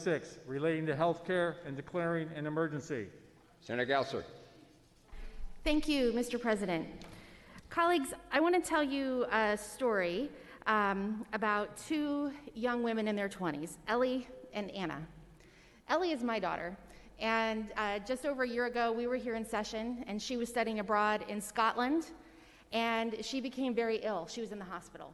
6 relating to health care and declaring an emergency. Senator Gelser. Thank you, Mr. President. Colleagues, I want to tell you a story about two young women in their 20s, Ellie and Anna. Ellie is my daughter, and just over a year ago, we were here in session, and she was studying abroad in Scotland, and she became very ill. She was in the hospital.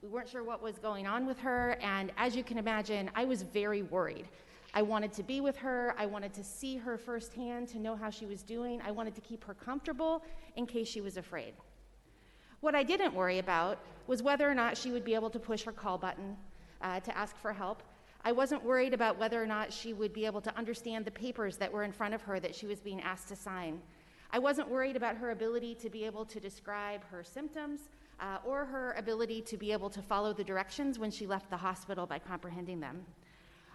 We weren't sure what was going on with her, and as you can imagine, I was very worried. I wanted to be with her. I wanted to see her firsthand to know how she was doing. I wanted to keep her comfortable in case she was afraid. What I didn't worry about was whether or not she would be able to push her call button to ask for help. I wasn't worried about whether or not she would be able to understand the papers that were in front of her that she was being asked to sign. I wasn't worried about her ability to be able to describe her symptoms or her ability to be able to follow the directions when she left the hospital by comprehending them.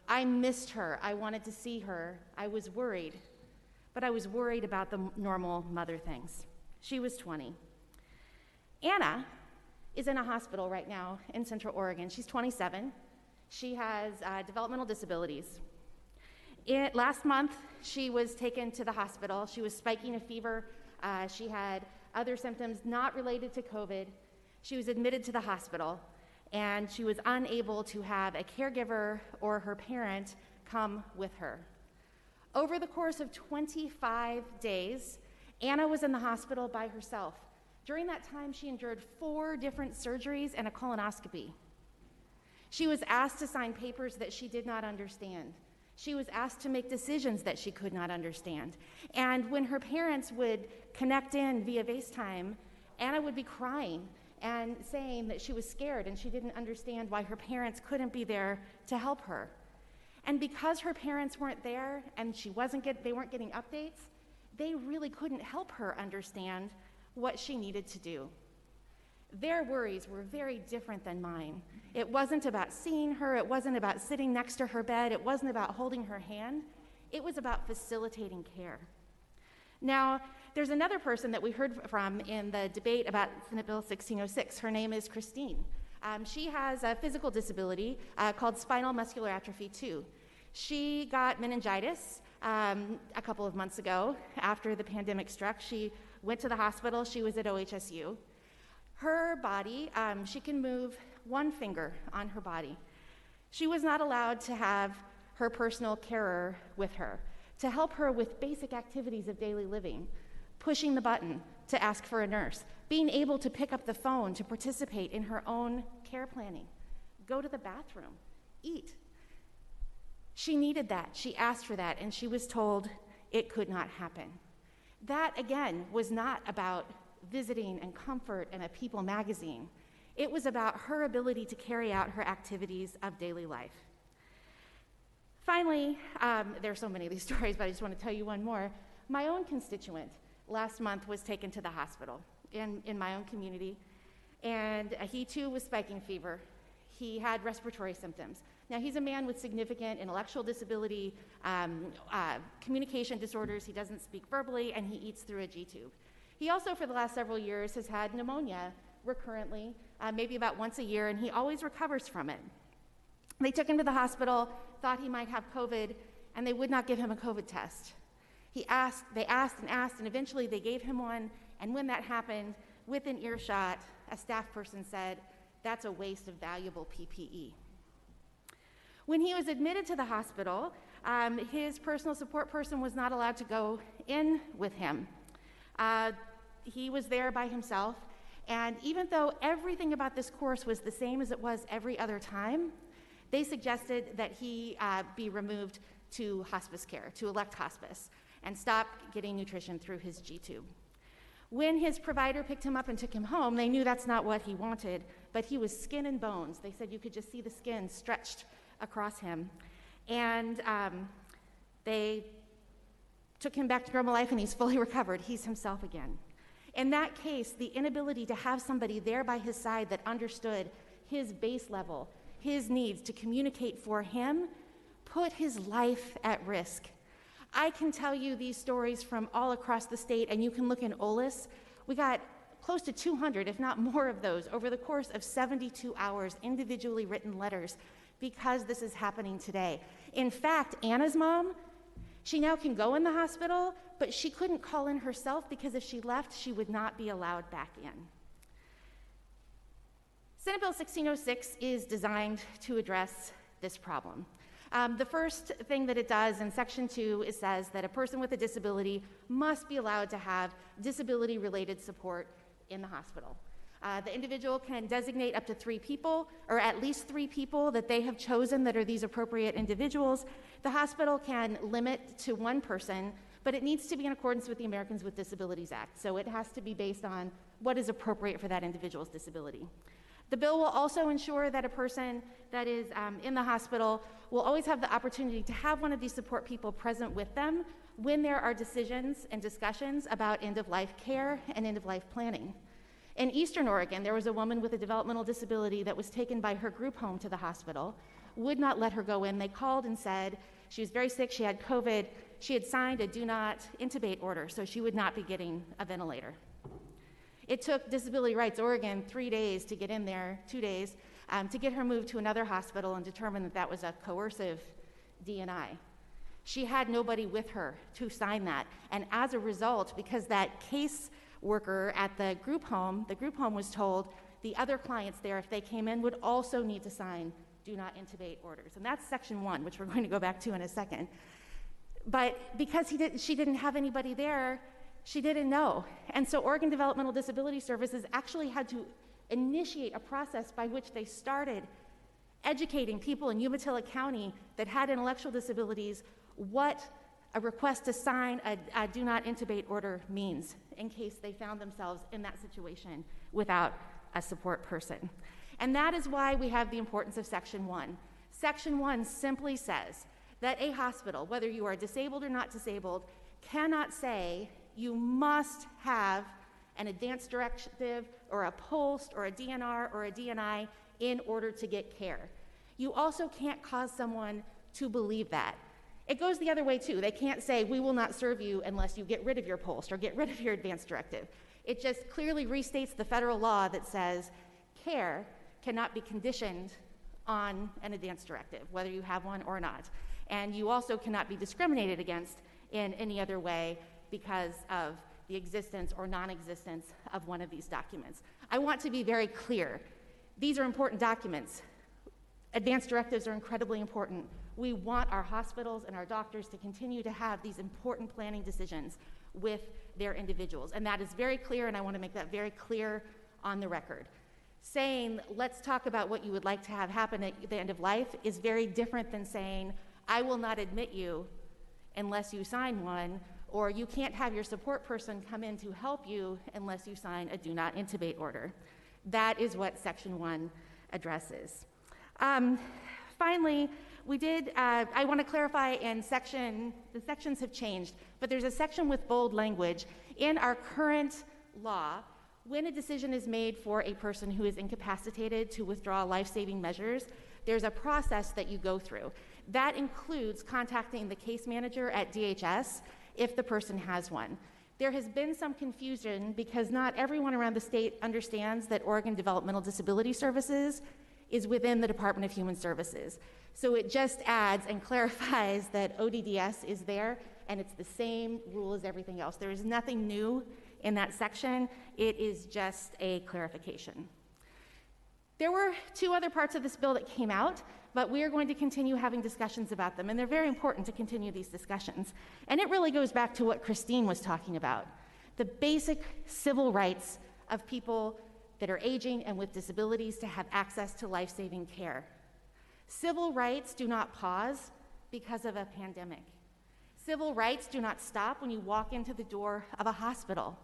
I missed her. I wanted to see her. I was worried, but I was worried about the normal mother things. She was 20. Anna is in a hospital right now in Central Oregon. She's 27. She has developmental disabilities. Last month, she was taken to the hospital. She was spiking a fever. She had other symptoms not related to COVID. She was admitted to the hospital, and she was unable to have a caregiver or her parent come with her. Over the course of 25 days, Anna was in the hospital by herself. During that time, she endured 4 different surgeries and a colonoscopy. She was asked to sign papers that she did not understand. She was asked to make decisions that she could not understand. And when her parents would connect in via FaceTime, Anna would be crying and saying that she was scared and she didn't understand why her parents couldn't be there to help her. And because her parents weren't there and they weren't getting updates, they really couldn't help her understand what she needed to do. Their worries were very different than mine. It wasn't about seeing her, it wasn't about sitting next to her bed, it wasn't about holding her hand, it was about facilitating care. Now, there's another person that we heard from in the debate about Senate Bill 1606. Her name is Christine. She has a physical disability called spinal muscular atrophy 2. She got meningitis a couple of months ago after the pandemic struck. She went to the hospital. She was at OHSU. Her body, she can move one finger on her body. She was not allowed to have her personal carer with her to help her with basic activities of daily living, pushing the button to ask for a nurse, being able to pick up the phone to participate in her own care planning, go to the bathroom, eat. She needed that. She asked for that, and she was told it could not happen. That, again, was not about visiting and comfort and a People magazine. It was about her ability to carry out her activities of daily life. Finally, there are so many of these stories, but I just want to tell you one more. My own constituent last month was taken to the hospital in my own community, and he too was spiking fever. He had respiratory symptoms. Now, he's a man with significant intellectual disability, communication disorders. He doesn't speak verbally, and he eats through a G-tube. He also, for the last several years, has had pneumonia recurrently, maybe about once a year, and he always recovers from it. They took him to the hospital, thought he might have COVID, and they would not give him a COVID test. They asked and asked, and eventually they gave him one, and when that happened, within earshot, a staff person said, "That's a waste of valuable PPE." When he was admitted to the hospital, his personal support person was not allowed to go in with him. He was there by himself, and even though everything about this course was the same as it was every other time, they suggested that he be removed to hospice care, to elect hospice, and stop getting nutrition through his G-tube. When his provider picked him up and took him home, they knew that's not what he wanted, but he was skin and bones. They said you could just see the skin stretched across him. And they took him back to normal life, and he's fully recovered. He's himself again. In that case, the inability to have somebody there by his side that understood his base level, his needs, to communicate for him, put his life at risk. I can tell you these stories from all across the state, and you can look in OLIS. We got close to 200, if not more of those, over the course of 72 hours, individually written letters, because this is happening today. In fact, Anna's mom, she now can go in the hospital, but she couldn't call in herself because if she left, she would not be allowed back in. Senate Bill 1606 is designed to address this problem. The first thing that it does in Section 2 is says that a person with a disability must be allowed to have disability-related support in the hospital. The individual can designate up to 3 people, or at least 3 people that they have chosen that are these appropriate individuals. The hospital can limit to 1 person, but it needs to be in accordance with the Americans with Disabilities Act. So it has to be based on what is appropriate for that individual's disability. The bill will also ensure that a person that is in the hospital will always have the opportunity to have one of these support people present with them when there are decisions and discussions about end-of-life care and end-of-life planning. In Eastern Oregon, there was a woman with a developmental disability that was taken by her group home to the hospital, would not let her go in. They called and said she was very sick, she had COVID, she had signed a do not intubate order, so she would not be getting a ventilator. It took Disability Rights Oregon 3 days to get in there, 2 days, to get her moved to another hospital and determine that that was a coercive DNI. She had nobody with her to sign that. And as a result, because that case worker at the group home was told the other clients there, if they came in, would also need to sign do not intubate orders. And that's Section 1, which we're going to go back to in a second. But because she didn't have anybody there, she didn't know. And so Oregon Developmental Disability Services actually had to initiate a process by which they started educating people in Umatilla County that had intellectual disabilities what a request to sign a do not intubate order means in case they found themselves in that situation without a support person. And that is why we have the importance of Section 1. Section 1 simply says that a hospital, whether you are disabled or not disabled, cannot say you must have an advance directive or a POST or a DNR or a DNI in order to get care. You also can't cause someone to believe that. It goes the other way too. They can't say, we will not serve you unless you get rid of your POST or get rid of your advance directive. It just clearly restates the federal law that says care cannot be conditioned on an advance directive, whether you have one or not. And you also cannot be discriminated against in any other way because of the existence or non-existence of one of these documents. I want to be very clear. These are important documents. Advance directives are incredibly important. We want our hospitals and our doctors to continue to have these important planning decisions with their individuals. And that is very clear, and I want to make that very clear on the record. Saying, let's talk about what you would like to have happen at the end of life is very different than saying, I will not admit you unless you sign one, or you can't have your support person come in to help you unless you sign a do not intubate order. That is what Section 1 addresses. Finally, I want to clarify the sections have changed, but there's a section with bold language. In our current law, when a decision is made for a person who is incapacitated to withdraw life-saving measures, there's a process that you go through. That includes contacting the case manager at DHS if the person has one. There has been some confusion because not everyone around the state understands that Oregon Developmental Disability Services is within the Department of Human Services. So it just adds and clarifies that ODDS is there, and it's the same rule as everything else. There is nothing new in that section. It is just a clarification. There were 2 other parts of this bill that came out, but we are going to continue having discussions about them, and they're very important to continue these discussions. And it really goes back to what Christine was talking about, the basic civil rights of people that are aging and with disabilities to have access to life-saving care. Civil rights do not pause because of a pandemic. Civil rights do not stop when you walk into the door of a hospital.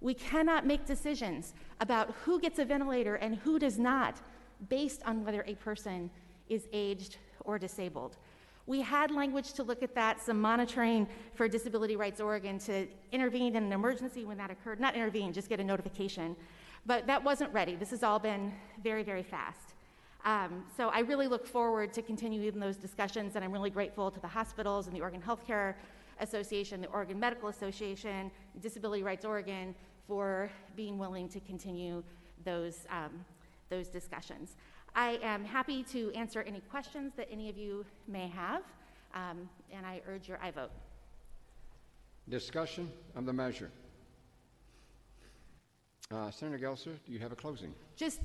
We cannot make decisions about who gets a ventilator and who does not based on whether a person is aged or disabled. We had language to look at that, some monitoring for Disability Rights Oregon to intervene in an emergency when that occurred. Not intervene, just get a notification. But that wasn't ready. This has all been very, very fast. So I really look forward to continuing those discussions, and I'm really grateful to the hospitals and the Oregon Healthcare Association, the Oregon Medical Association, Disability Rights Oregon for being willing to continue those discussions. I am happy to answer any questions that any of you may have. and I urge your aye vote. Discussion of the measure. Senator Gelser, do you have a closing? Just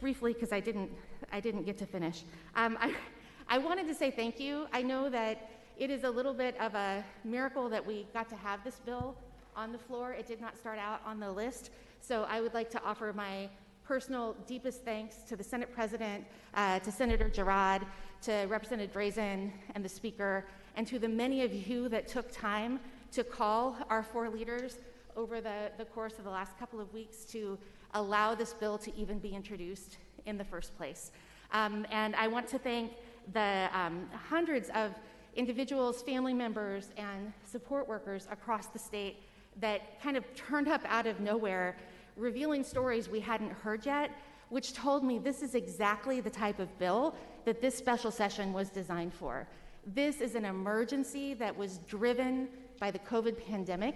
briefly, because I didn't get to finish. I wanted to say thank you. I know that it is a little bit of a miracle that we got to have this bill on the floor. It did not start out on the list. So I would like to offer my personal deepest thanks to the Senate President, to Senator Girard, to Representative Drazen and the Speaker, and to the many of you that took time to call our 4 leaders over the course of the last couple of weeks to allow this bill to even be introduced in the first place. And I want to thank the hundreds of individuals, family members, and support workers across the state that kind of turned up out of nowhere, revealing stories we hadn't heard yet, which told me this is exactly the type of bill that this special session was designed for. This is an emergency that was driven by the COVID pandemic.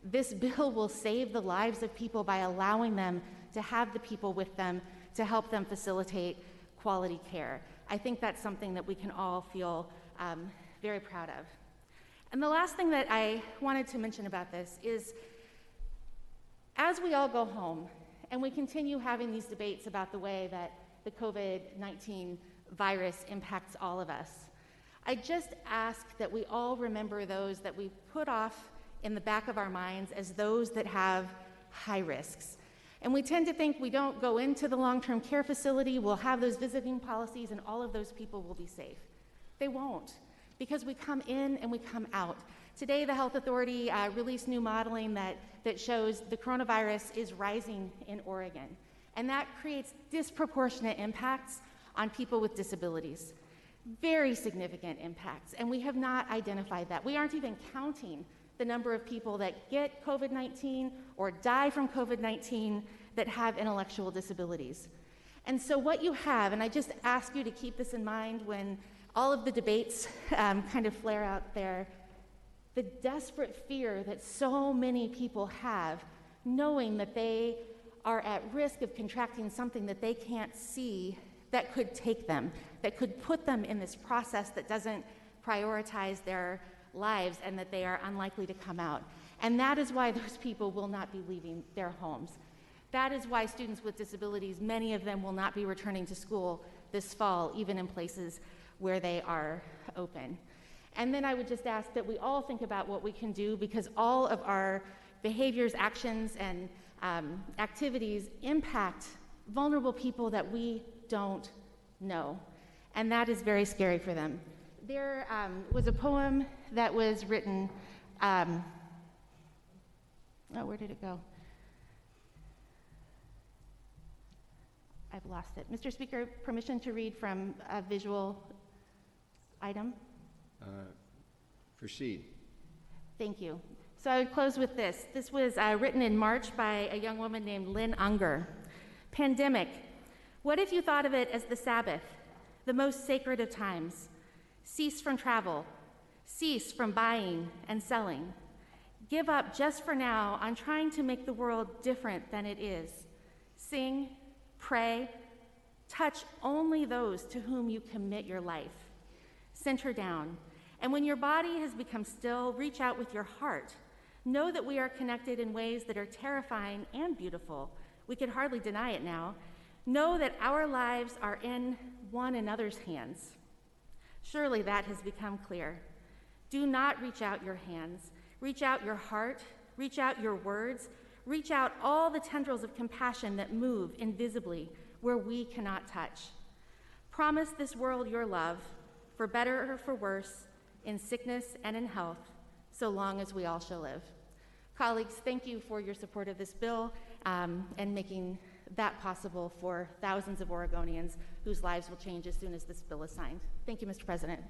This bill will save the lives of people by allowing them to have the people with them to help them facilitate quality care. I think that's something that we can all feel very proud of. And the last thing that I wanted to mention about this is, as we all go home and we continue having these debates about the way that the COVID-19 virus impacts all of us, I just ask that we all remember those that we put off in the back of our minds as those that have high risks. And we tend to think we don't go into the long-term care facility, we'll have those visiting policies, and all of those people will be safe. They won't, because we come in and we come out. Today, the Health Authority released new modeling that shows the coronavirus is rising in Oregon, and that creates disproportionate impacts on people with disabilities. Very significant impacts, and we have not identified that. We aren't even counting the number of people that get COVID-19 or die from COVID-19 that have intellectual disabilities. And so what you have, and I just ask you to keep this in mind when all of the debates kind of flare out there, the desperate fear that so many people have, knowing that they are at risk of contracting something that they can't see that could take them, that could put them in this process that doesn't prioritize their lives and that they are unlikely to come out. And that is why those people will not be leaving their homes. That is why students with disabilities, many of them will not be returning to school this fall, even in places where they are open. And then I would just ask that we all think about what we can do, because all of our behaviors, actions, and activities impact vulnerable people that we don't know. And that is very scary for them. There was a poem that was written, where did it go? I've lost it. Mr. Speaker, permission to read from a visual item? Proceed. Thank you. So I would close with this. This was written in March by a young woman named Lynn Unger. Pandemic. What if you thought of it as the Sabbath, the most sacred of times? Cease from travel. Cease from buying and selling. Give up just for now on trying to make the world different than it is. Sing, pray, touch only those to whom you commit your life. Center down. And when your body has become still, reach out with your heart. Know that we are connected in ways that are terrifying and beautiful. We could hardly deny it now. Know that our lives are in one another's hands. Surely that has become clear. Do not reach out your hands. Reach out your heart. Reach out your words. Reach out all the tendrils of compassion that move invisibly where we cannot touch. Promise this world your love, for better or for worse, in sickness and in health, so long as we all shall live. Colleagues, thank you for your support of this bill and making that possible for thousands of Oregonians whose lives will change as soon as this bill is signed. Thank you, Mr. President.